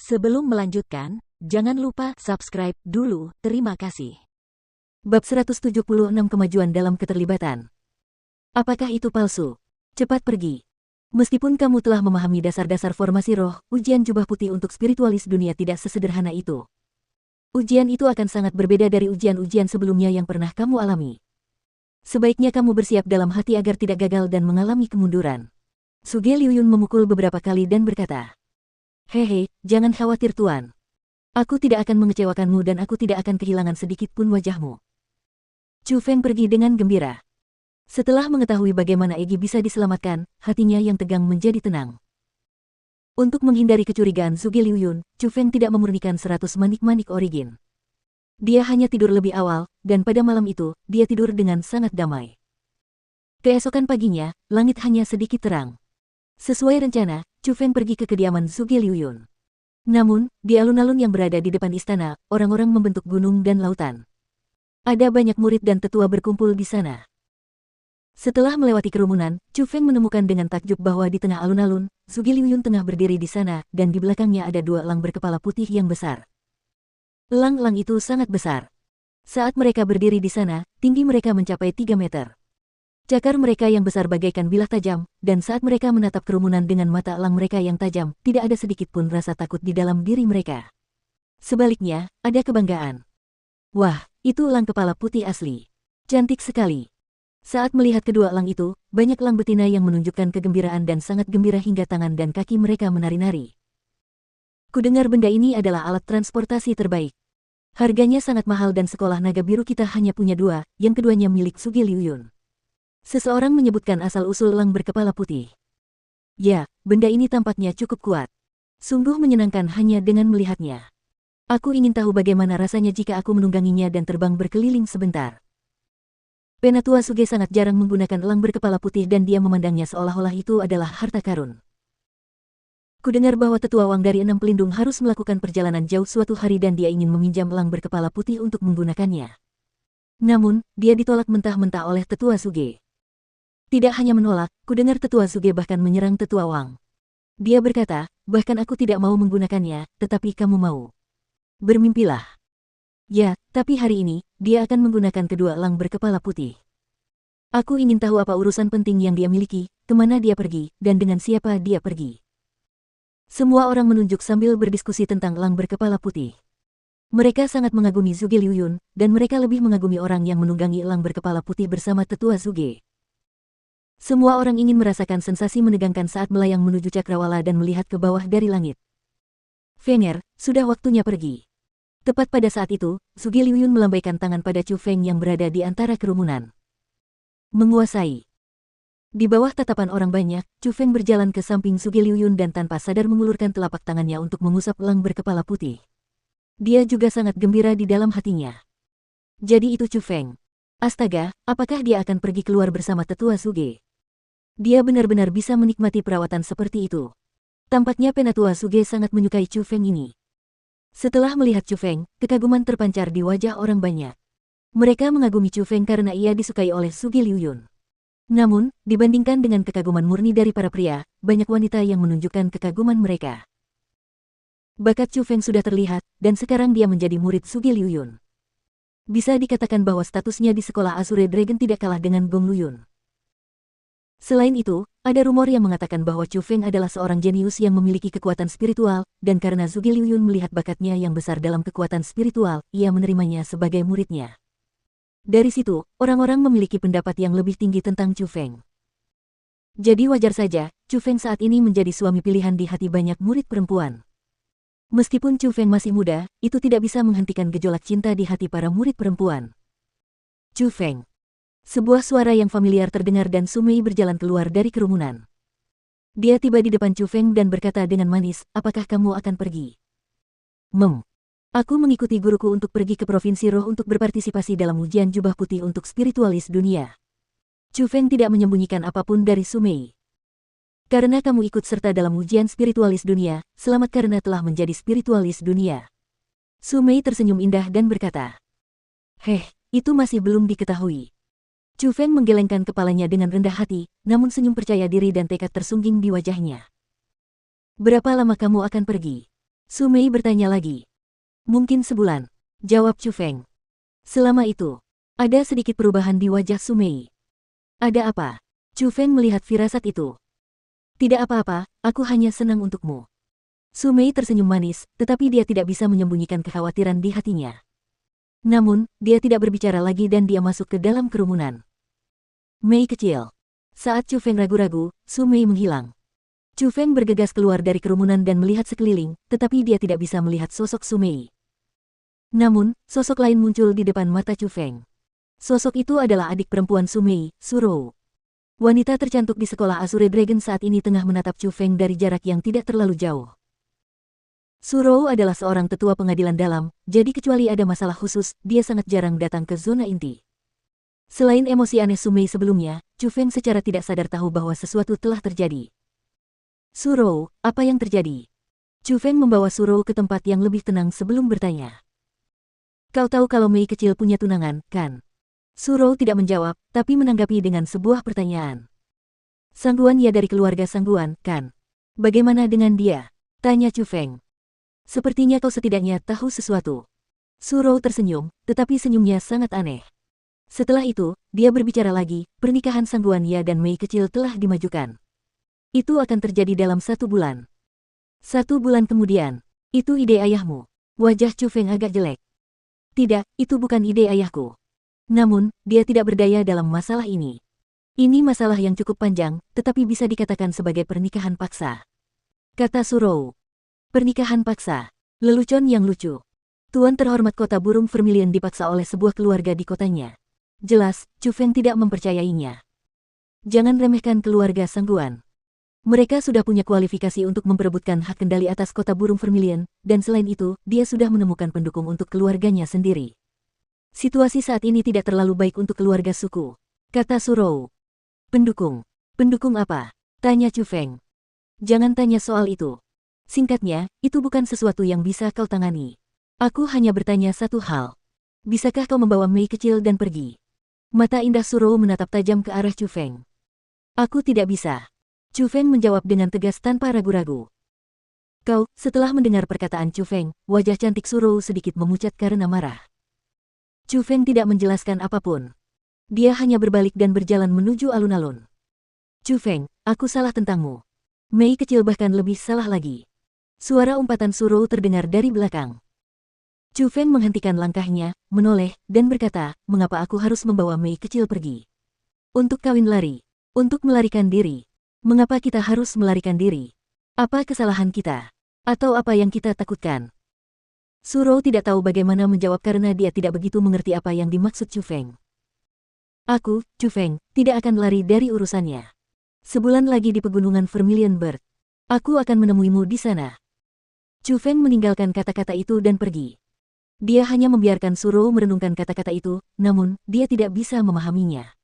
Sebelum melanjutkan, jangan lupa subscribe dulu, terima kasih. Bab 176 Kemajuan dalam keterlibatan. Apakah itu palsu? Cepat pergi. Meskipun kamu telah memahami dasar-dasar formasi roh, ujian jubah putih untuk spiritualis dunia tidak sesederhana itu. Ujian itu akan sangat berbeda dari ujian-ujian sebelumnya yang pernah kamu alami. Sebaiknya kamu bersiap dalam hati agar tidak gagal dan mengalami kemunduran. Suge Liuyun memukul beberapa kali dan berkata, "Hehe, jangan khawatir Tuan. Aku tidak akan mengecewakanmu dan aku tidak akan kehilangan sedikit pun wajahmu." Chu Feng pergi dengan gembira. Setelah mengetahui bagaimana Egi bisa diselamatkan, hatinya yang tegang menjadi tenang. Untuk menghindari kecurigaan Suge Liuyun, Chu Feng tidak memurnikan 100 manik-manik origin. Dia hanya tidur lebih awal, dan pada malam itu, dia tidur dengan sangat damai. Keesokan paginya, langit hanya sedikit terang. Sesuai rencana, Chu Feng pergi ke kediaman Suge Liuyun. Namun, di alun-alun yang berada di depan istana, orang-orang membentuk gunung dan lautan. Ada banyak murid dan tetua berkumpul di sana. Setelah melewati kerumunan, Chu Feng menemukan dengan takjub bahwa di tengah alun-alun, Suge Liuyun tengah berdiri di sana, dan di belakangnya ada dua elang berkepala putih yang besar. Elang-elang itu sangat besar. Saat mereka berdiri di sana, tinggi mereka mencapai 3 meter. Cakar mereka yang besar bagaikan bilah tajam, dan saat mereka menatap kerumunan dengan mata elang mereka yang tajam, tidak ada sedikit pun rasa takut di dalam diri mereka. Sebaliknya, ada kebanggaan. Wah, itu elang kepala putih asli. Cantik sekali. Saat melihat kedua elang itu, banyak elang betina yang menunjukkan kegembiraan dan sangat gembira hingga tangan dan kaki mereka menari-nari. Kudengar benda ini adalah alat transportasi terbaik. Harganya sangat mahal dan sekolah naga biru kita hanya punya dua, yang keduanya milik Suge Liuyun. Seseorang menyebutkan asal-usul elang berkepala putih. Ya, benda ini tampaknya cukup kuat. Sungguh menyenangkan hanya dengan melihatnya. Aku ingin tahu bagaimana rasanya jika aku menungganginya dan terbang berkeliling sebentar. Penatua Suge sangat jarang menggunakan elang berkepala putih dan dia memandangnya seolah-olah itu adalah harta karun. Kudengar bahwa tetua Wang dari 6 pelindung harus melakukan perjalanan jauh suatu hari dan dia ingin meminjam elang berkepala putih untuk menggunakannya. Namun, dia ditolak mentah-mentah oleh tetua Suge. Tidak hanya menolak, kudengar tetua Suge bahkan menyerang tetua Wang. Dia berkata, bahkan aku tidak mau menggunakannya, tetapi kamu mau. Bermimpilah. Ya, tapi hari ini, dia akan menggunakan kedua elang berkepala putih. Aku ingin tahu apa urusan penting yang dia miliki, kemana dia pergi, dan dengan siapa dia pergi. Semua orang menunjuk sambil berdiskusi tentang elang berkepala putih. Mereka sangat mengagumi Suge Liuyun, dan mereka lebih mengagumi orang yang menunggangi elang berkepala putih bersama tetua Suge. Semua orang ingin merasakan sensasi menegangkan saat melayang menuju cakrawala dan melihat ke bawah dari langit. Fenger, sudah waktunya pergi. Tepat pada saat itu, Suge Liuyun melambaikan tangan pada Chu Feng yang berada di antara kerumunan. Menguasai. Di bawah tatapan orang banyak, Chu Feng berjalan ke samping Suge Liuyun dan tanpa sadar mengulurkan telapak tangannya untuk mengusap elang berkepala putih. Dia juga sangat gembira di dalam hatinya. Jadi itu Chu Feng. Astaga, apakah dia akan pergi keluar bersama tetua Suge? Dia benar-benar bisa menikmati perawatan seperti itu. Tampaknya penatua Suge sangat menyukai Chu Feng ini. Setelah melihat Chu Feng, kekaguman terpancar di wajah orang banyak. Mereka mengagumi Chu Feng karena ia disukai oleh Suge Liuyun. Namun, dibandingkan dengan kekaguman murni dari para pria, banyak wanita yang menunjukkan kekaguman mereka. Bakat Chu Feng sudah terlihat, dan sekarang dia menjadi murid Suge Liuyun. Bisa dikatakan bahwa statusnya di sekolah Azure Dragon tidak kalah dengan Gong Luyun. Selain itu, ada rumor yang mengatakan bahwa Chu Feng adalah seorang jenius yang memiliki kekuatan spiritual, dan karena Suge Liuyun melihat bakatnya yang besar dalam kekuatan spiritual, ia menerimanya sebagai muridnya. Dari situ, orang-orang memiliki pendapat yang lebih tinggi tentang Chu Feng. Jadi wajar saja, Chu Feng saat ini menjadi suami pilihan di hati banyak murid perempuan. Meskipun Chu Feng masih muda, itu tidak bisa menghentikan gejolak cinta di hati para murid perempuan. Chu Feng. Sebuah suara yang familiar terdengar dan Sumei berjalan keluar dari kerumunan. Dia tiba di depan Chu Feng dan berkata dengan manis, apakah kamu akan pergi? Aku mengikuti guruku untuk pergi ke Provinsi Roh untuk berpartisipasi dalam ujian jubah putih untuk spiritualis dunia. Chu Feng tidak menyembunyikan apapun dari Sumei. Karena kamu ikut serta dalam ujian spiritualis dunia, selamat karena telah menjadi spiritualis dunia. Sumei tersenyum indah dan berkata, itu masih belum diketahui. Chu Feng menggelengkan kepalanya dengan rendah hati, namun senyum percaya diri dan tekad tersungging di wajahnya. Berapa lama kamu akan pergi? Su Mei bertanya lagi. Mungkin sebulan, jawab Chu Feng. Selama itu, ada sedikit perubahan di wajah Su Mei. Ada apa? Chu Feng melihat firasat itu. Tidak apa-apa, aku hanya senang untukmu. Su Mei tersenyum manis, tetapi dia tidak bisa menyembunyikan kekhawatiran di hatinya. Namun, dia tidak berbicara lagi dan dia masuk ke dalam kerumunan. Mei kecil. Saat Chu Feng ragu-ragu, Su Mei menghilang. Chu Feng bergegas keluar dari kerumunan dan melihat sekeliling, tetapi dia tidak bisa melihat sosok Su Mei. Namun, sosok lain muncul di depan mata Chu Feng. Sosok itu adalah adik perempuan Su Mei, Su Rou. Wanita tercantik di sekolah Azure Dragon saat ini tengah menatap Chu Feng dari jarak yang tidak terlalu jauh. Su Rou adalah seorang tetua pengadilan dalam, jadi kecuali ada masalah khusus, dia sangat jarang datang ke zona inti. Selain emosi aneh Su Mei sebelumnya, Chu Feng secara tidak sadar tahu bahwa sesuatu telah terjadi. Su Rou, apa yang terjadi? Chu Feng membawa Su Rou ke tempat yang lebih tenang sebelum bertanya. Kau tahu kalau Mei kecil punya tunangan, kan? Su Rou tidak menjawab, tapi menanggapi dengan sebuah pertanyaan. Sangguan ya dari keluarga Sangguan, kan? Bagaimana dengan dia? Tanya Chu Feng. Sepertinya kau setidaknya tahu sesuatu. Su Rou tersenyum, tetapi senyumnya sangat aneh. Setelah itu, dia berbicara lagi, pernikahan Sangguan Ya dan Mei kecil telah dimajukan. Itu akan terjadi dalam 1 bulan. 1 bulan kemudian, itu ide ayahmu. Wajah Chu Feng agak jelek. Tidak, itu bukan ide ayahku. Namun, dia tidak berdaya dalam masalah ini. Ini masalah yang cukup panjang, tetapi bisa dikatakan sebagai pernikahan paksa. Kata Su Rou. Pernikahan paksa. Lelucon yang lucu. Tuan terhormat kota burung Vermilion dipaksa oleh sebuah keluarga di kotanya. Jelas, Chu Feng tidak mempercayainya. Jangan remehkan keluarga Sangguan. Mereka sudah punya kualifikasi untuk memperebutkan hak kendali atas kota burung Vermilion, dan selain itu, dia sudah menemukan pendukung untuk keluarganya sendiri. Situasi saat ini tidak terlalu baik untuk keluarga suku, kata Su Rou. Pendukung? Pendukung apa? Tanya Chu Feng. Jangan tanya soal itu. Singkatnya, itu bukan sesuatu yang bisa kau tangani. Aku hanya bertanya satu hal. Bisakah kau membawa Mei kecil dan pergi? Mata indah Su Rou menatap tajam ke arah Chu Feng. Aku tidak bisa. Chu Feng menjawab dengan tegas tanpa ragu-ragu. Kau, setelah mendengar perkataan Chu Feng, wajah cantik Su Rou sedikit memucat karena marah. Chu Feng tidak menjelaskan apapun. Dia hanya berbalik dan berjalan menuju alun-alun. Chu Feng, aku salah tentangmu. Mei kecil bahkan lebih salah lagi. Suara umpatan Su Rou terdengar dari belakang. Chu Feng menghentikan langkahnya, menoleh, dan berkata, mengapa aku harus membawa Mei kecil pergi? Untuk kawin lari. Untuk melarikan diri. Mengapa kita harus melarikan diri? Apa kesalahan kita? Atau apa yang kita takutkan? Su Rou tidak tahu bagaimana menjawab karena dia tidak begitu mengerti apa yang dimaksud Chu Feng. Aku, Chu Feng, tidak akan lari dari urusannya. Sebulan lagi di pegunungan Vermilion Bird. Aku akan menemuimu di sana. Chu Feng meninggalkan kata-kata itu dan pergi. Dia hanya membiarkan Su Rou merenungkan kata-kata itu, namun, dia tidak bisa memahaminya.